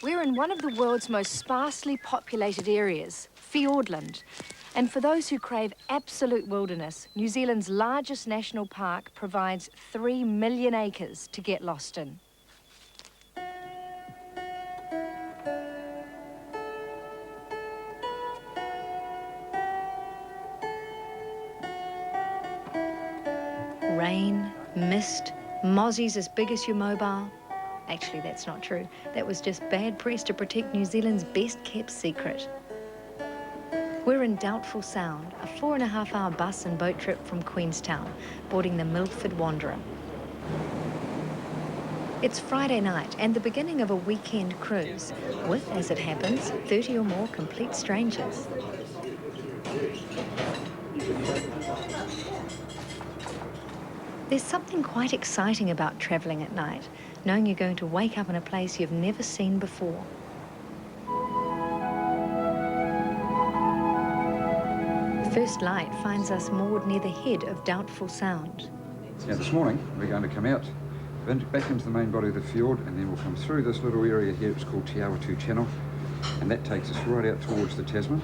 We're in one of the world's most sparsely populated areas, Fiordland. And for those who crave absolute wilderness, New Zealand's largest national park provides 3 million acres to get lost in. Rain, mist, mozzies as big as your mobile. Actually, that's not true. That was just bad press to protect New Zealand's best-kept secret. We're in Doubtful Sound, a 4.5-hour bus and boat trip from Queenstown, boarding the Milford Wanderer. It's Friday night and the beginning of a weekend cruise with, as it happens, 30 or more complete strangers. There's something quite exciting about travelling at night, knowing you're going to wake up in a place you've never seen before. First light finds us moored near the head of Doubtful Sound. Now this morning we're going to come out back into the main body of the fjord, and then we'll come through this little area here. It's called Te Awatu Channel, and that takes us right out towards the Tasman.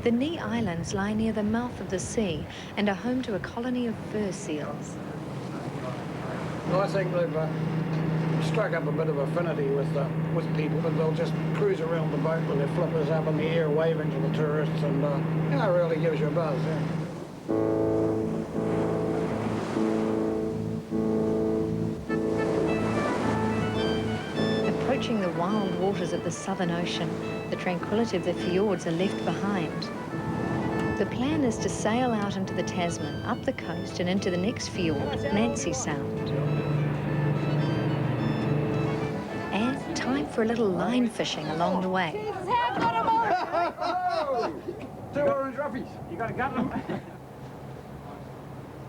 The Knee Islands lie near the mouth of the sea and are home to a colony of fur seals. I think they've struck up a bit of affinity with people, but they'll just cruise around the boat with their flippers up in the air waving to the tourists, and it really gives you a buzz. Yeah. Approaching the wild waters of the Southern Ocean, the tranquility of the fjords are left behind. The plan is to sail out into the Tasman, up the coast and into the next fjord, Nancy Sound. And time for a little line fishing along the way. Two orange roughies. You got to gut them.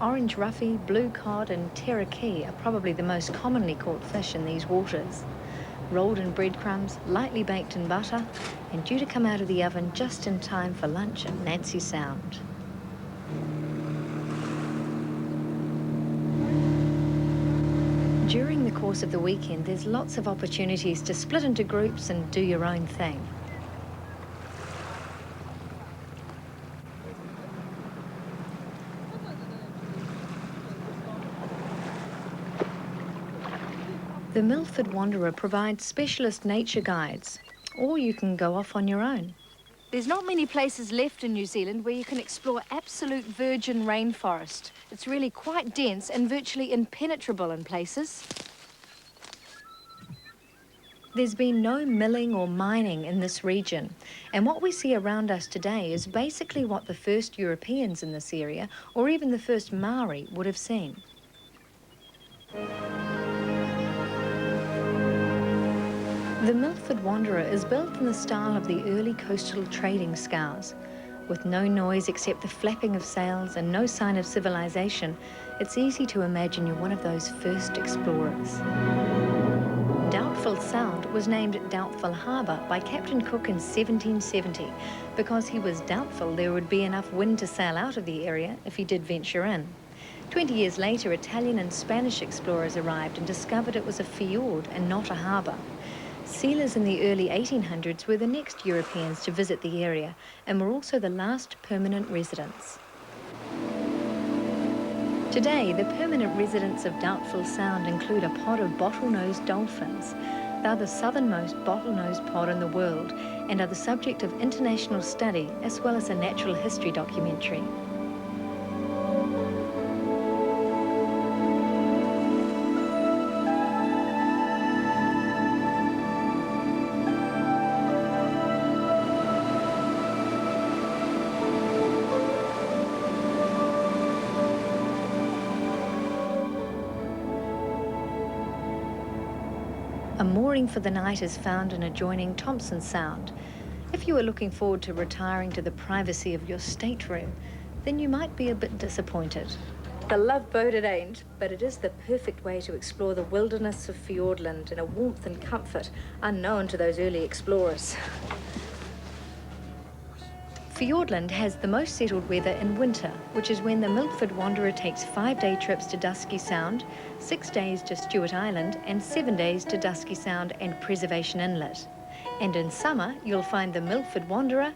Orange roughy, blue cod and terraki are probably the most commonly caught fish in these waters. Rolled in breadcrumbs, lightly baked in butter, and due to come out of the oven just in time for lunch at Nancy Sound. During the course of the weekend, there's lots of opportunities to split into groups and do your own thing. The Milford Wanderer provides specialist nature guides, or you can go off on your own. There's not many places left in New Zealand where you can explore absolute virgin rainforest. It's really quite dense and virtually impenetrable in places. There's been no milling or mining in this region, and what we see around us today is basically what the first Europeans in this area, or even the first Maori, would have seen. The Milford Wanderer is built in the style of the early coastal trading scows. With no noise except the flapping of sails and no sign of civilization, it's easy to imagine you're one of those first explorers. Doubtful Sound was named Doubtful Harbour by Captain Cook in 1770 because he was doubtful there would be enough wind to sail out of the area if he did venture in. 20 years later, Italian and Spanish explorers arrived and discovered it was a fjord and not a harbour. Sealers in the early 1800s were the next Europeans to visit the area and were also the last permanent residents. Today, the permanent residents of Doubtful Sound include a pod of bottlenose dolphins. They're the southernmost bottlenose pod in the world and are the subject of international study as well as a natural history documentary. A mooring for the night is found in adjoining Thompson Sound. If you are looking forward to retiring to the privacy of your stateroom, then you might be a bit disappointed. The love boat it ain't, but it is the perfect way to explore the wilderness of Fiordland in a warmth and comfort unknown to those early explorers. Fiordland has the most settled weather in winter, which is when the Milford Wanderer takes 5-day trips to Dusky Sound, 6 days to Stewart Island, and 7 days to Dusky Sound and Preservation Inlet. And in summer, you'll find the Milford Wanderer